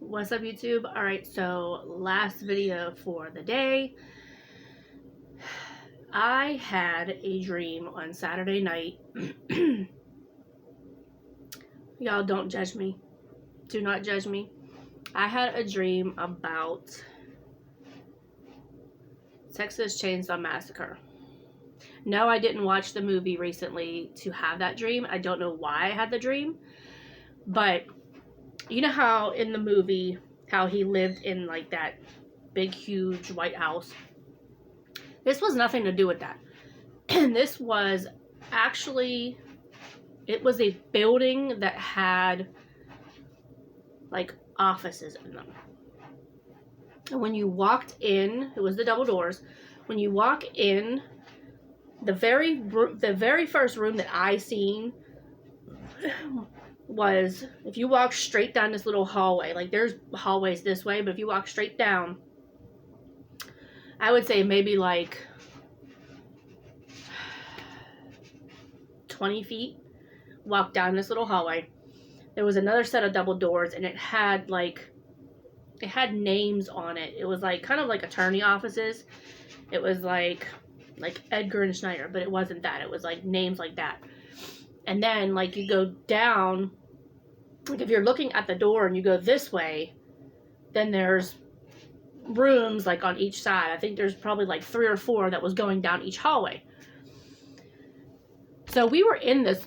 What's up, YouTube? Alright, so last video for the day. I had a dream on Saturday night. Y'all don't judge me. Do not judge me. I had a dream about Texas Chainsaw Massacre. No, I didn't watch the movie recently to have that dream. I don't know why I had the dream. But you know how in the movie, how he lived in like that big, huge White House? This was nothing to do with that. And this was actually, it was a building that had like offices in them. And when you walked in, it was the double doors. When you walk in, the very first room that I seen was, if you walk straight down this little hallway, like there's hallways this way, but if you walk straight down, I would say maybe like 20 feet, walk down this little hallway. There was another set of double doors, and it had names on it. It was like kind of like attorney offices. It was like Edgar and Schneider, but it wasn't that. It was like names like that. And then like you go down, like if you're looking at the door and you go this way, then there's rooms like on each side. I think there's probably like 3 or 4 that was going down each hallway. So we were in the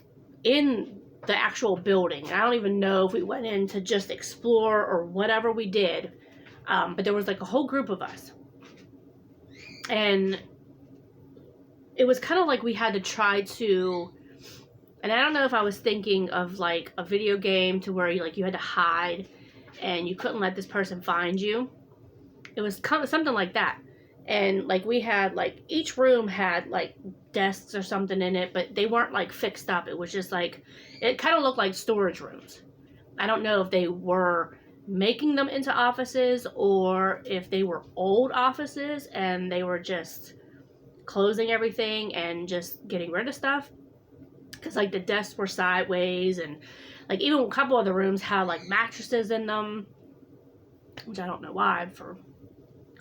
actual building. I don't even know if we went in to just explore or whatever we did. But there was like a whole group of us. And it was kind of like we had to try to, and I don't know if I was thinking of like a video game to where you had to hide and you couldn't let this person find you. It was kind of something like that. And like we had like, each room had like desks or something in it, but they weren't like fixed up. It was just like, it kind of looked like storage rooms. I don't know if they were making them into offices or if they were old offices and they were just closing everything and just getting rid of stuff. Because like the desks were sideways, and like even a couple of the rooms had like mattresses in them, which I don't know why for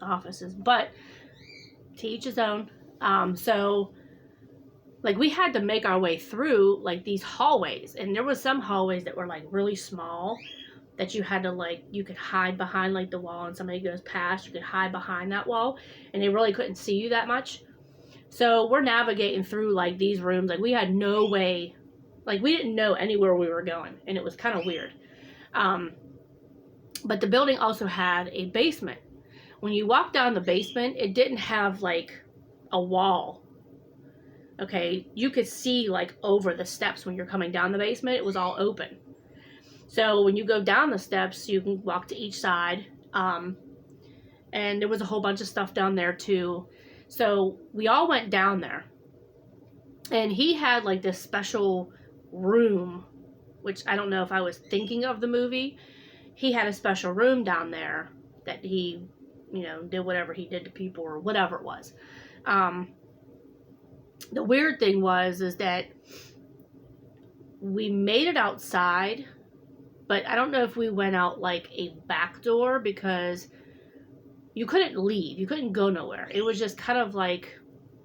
offices, but to each his own. So like we had to make our way through like these hallways, and there was some hallways that were like really small that you had to like, you could hide behind like the wall, and somebody goes past, you could hide behind that wall and they really couldn't see you that much. So we're navigating through like these rooms, like we had no way, like we didn't know anywhere we were going, and it was kind of weird. But the building also had a basement. When you walk down the basement, it didn't have like a wall. Okay, you could see like over the steps when you're coming down the basement. It was all open. So when you go down the steps, you can walk to each side. And there was a whole bunch of stuff down there too. So we all went down there. And he had like this special room, which I don't know if I was thinking of the movie. He had a special room down there that he, did whatever he did to people or whatever it was. The weird thing is that we made it outside, but I don't know if we went out like a back door, because you couldn't leave. You couldn't go nowhere. It was just kind of like,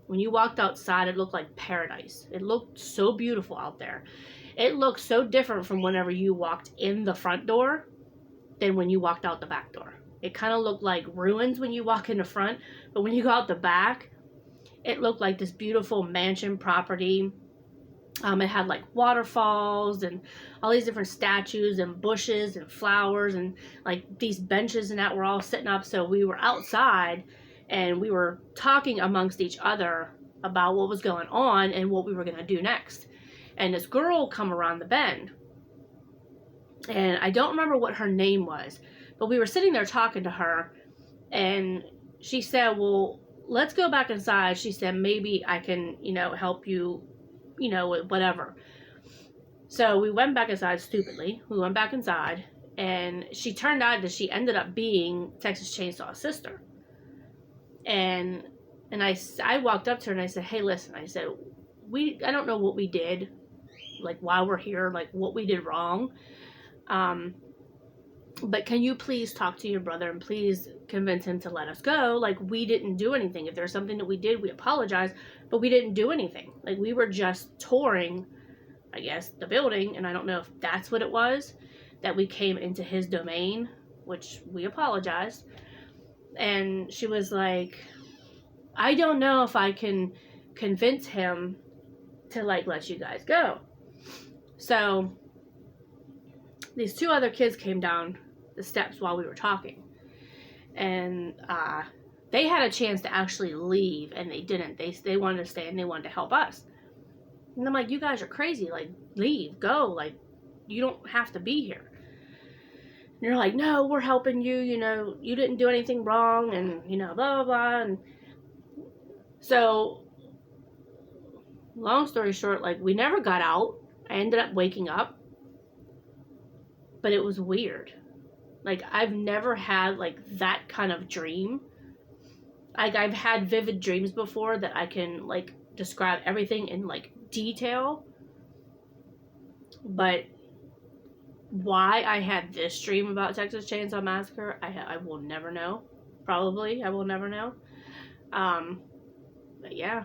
when you walked outside, it looked like paradise. It looked so beautiful out there. It looked so different from whenever you walked in the front door than when you walked out the back door. It kind of looked like ruins when you walk in the front, but when you go out the back, it looked like this beautiful mansion property. It had like waterfalls and all these different statues and bushes and flowers, and like these benches and that were all sitting up. So we were outside and we were talking amongst each other about what was going on and what we were going to do next. And this girl come around the bend, and I don't remember what her name was, but we were sitting there talking to her, and she said, well, let's go back inside. She said, maybe I can, help you, whatever. So we went back inside stupidly. We went back inside, and she turned out that she ended up being Texas Chainsaw's sister. And I walked up to her and I said, hey, listen, I said, I don't know what we did, like why we're here, like what we did wrong. but can you please talk to your brother and please convince him to let us go? Like, we didn't do anything. If there's something that we did, we apologize, but we didn't do anything. Like, we were just touring, I guess, the building, and I don't know if that's what it was, that we came into his domain, which we apologized. And she was like, I don't know if I can convince him to, like, let you guys go. So these two other kids came down the steps while we were talking, and they had a chance to actually leave, and they didn't. They wanted to stay, and they wanted to help us. And I'm like, you guys are crazy. Like, leave, go. Like, you don't have to be here. And you're like, no, we're helping you. You know, you didn't do anything wrong, and, you know, blah, blah, blah. And so, long story short, like, we never got out. I ended up waking up, but it was weird. Like, I've never had, like, that kind of dream. Like, I've had vivid dreams before that I can, like, describe everything in, like, detail. But why I had this dream about Texas Chainsaw Massacre, I will never know. Probably, I will never know. But yeah,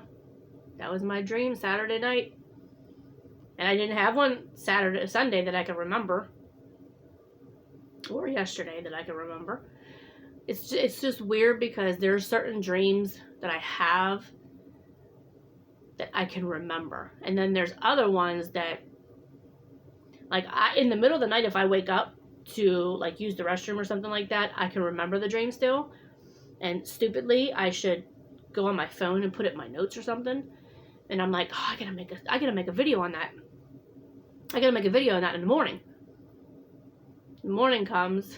that was my dream Saturday night. And I didn't have one Sunday that I could remember. Or yesterday that I can remember. It's just weird because there's certain dreams that I have that I can remember, and then there's other ones that, like, in the middle of the night, if I wake up to, like, use the restroom or something like that, I can remember the dream still, and stupidly I should go on my phone and put it in my notes or something, and I'm like, oh, I gotta make a video on that. I gotta make a video on that in the morning. The morning comes,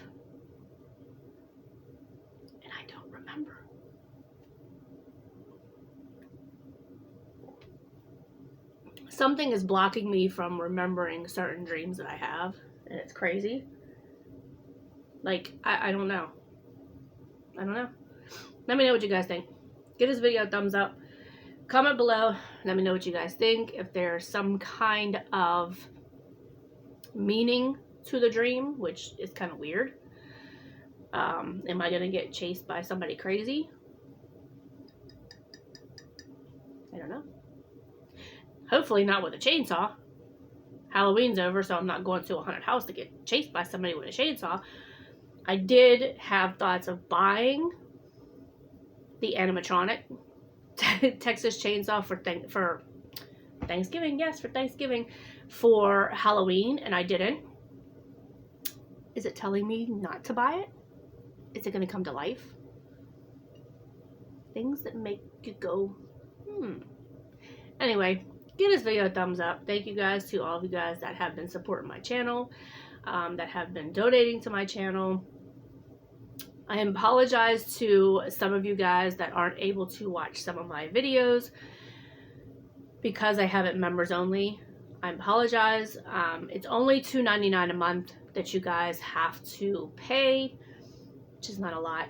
and I don't remember. Something is blocking me from remembering certain dreams that I have, and it's crazy. Like, I don't know. I don't know. Let me know what you guys think. Give this video a thumbs up. Comment below. Let me know what you guys think. If there's some kind of meaning to the dream, which is kind of weird. Am I gonna get chased by somebody crazy? I don't know. Hopefully not with a chainsaw. Halloween's over, so I'm not going to a haunted house to get chased by somebody with a chainsaw. I did have thoughts of buying the animatronic Texas Chainsaw for Thanksgiving. Yes, for Thanksgiving, for Halloween, and I didn't. Is it telling me not to buy it? Is it going to come to life? Things that make you go, Anyway, give this video a thumbs up. Thank you guys to all of you guys that have been supporting my channel, that have been donating to my channel. I apologize to some of you guys that aren't able to watch some of my videos because I have it members only. I apologize. It's only $2.99 a month that you guys have to pay, which is not a lot.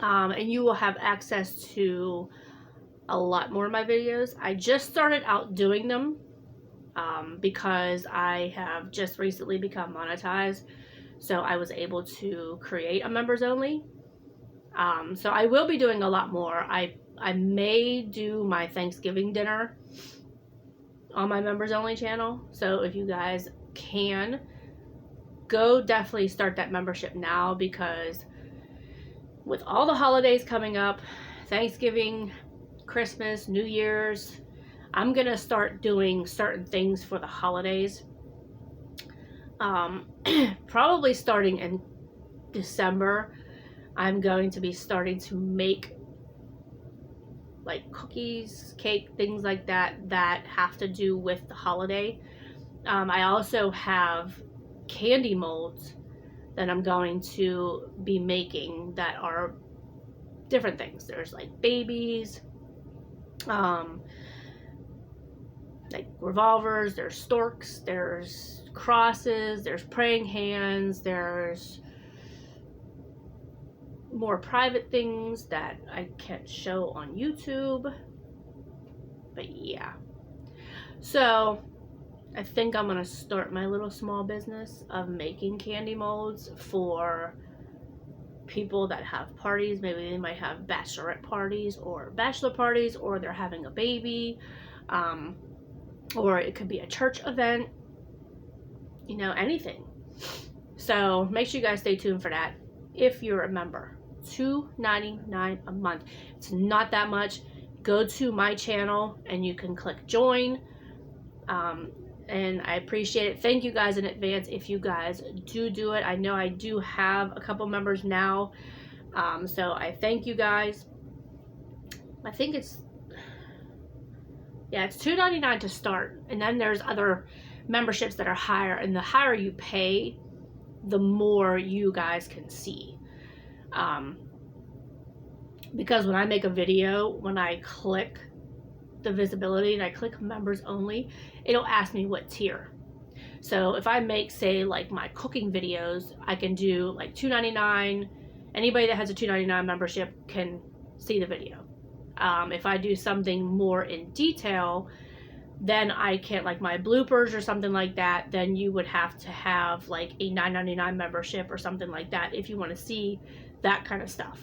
And you will have access to a lot more of my videos. I just started out doing them because I have just recently become monetized, so I was able to create a members only. So I will be doing a lot more. I may do my Thanksgiving dinner on my members only channel, so if you guys can, go definitely start that membership now, because with all the holidays coming up, Thanksgiving, Christmas, New Year's, I'm gonna start doing certain things for the holidays. Probably starting in December, I'm going to be starting to make like cookies, cake, things like that that have to do with the holiday. I also have candy molds that I'm going to be making that are different things. There's like babies, like revolvers, there's storks, there's crosses, there's praying hands, there's more private things that I can't show on YouTube. But yeah. So I think I'm gonna start my little small business of making candy molds for people that have parties. Maybe they might have bachelorette parties or bachelor parties, or they're having a baby, or it could be a church event, you know, anything. So make sure you guys stay tuned for that. If you're a member, $2.99 a month. It's not that much. Go to my channel and you can click join. And I appreciate it. Thank you guys in advance if you guys do it. I know I do have a couple members now. So I thank you guys. I think it's $2.99 to start. And then there's other memberships that are higher. And the higher you pay, the more you guys can see. Because when I make a video, when I click the visibility and I click members only, it'll ask me what tier. So if I make, say, like my cooking videos, I can do like $2.99. Anybody that has a $2.99 membership can see the video. If I do something more in detail, then I can't, like my bloopers or something like that, then you would have to have like a $9.99 membership or something like that if you want to see that kind of stuff.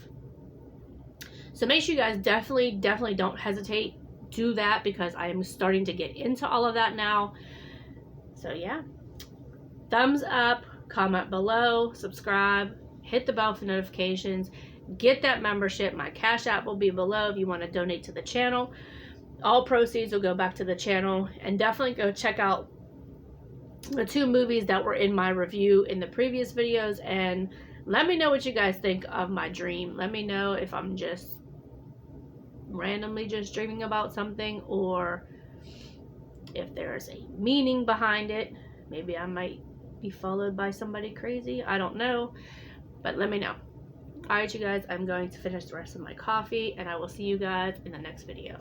So make sure you guys definitely don't hesitate. Do that, because I am starting to get into all of that now. So yeah, thumbs up, comment below, subscribe, hit the bell for notifications, get that membership. My Cash App will be below if you want to donate to the channel. All proceeds will go back to the channel. And definitely go check out the 2 movies that were in my review in the previous videos, and let me know what you guys think of my dream. Let me know if I'm just randomly just dreaming about something, or if there's a meaning behind it. Maybe I might be followed by somebody crazy. I don't know, but let me know. Alright, you guys, I'm going to finish the rest of my coffee, and I will see you guys in the next video.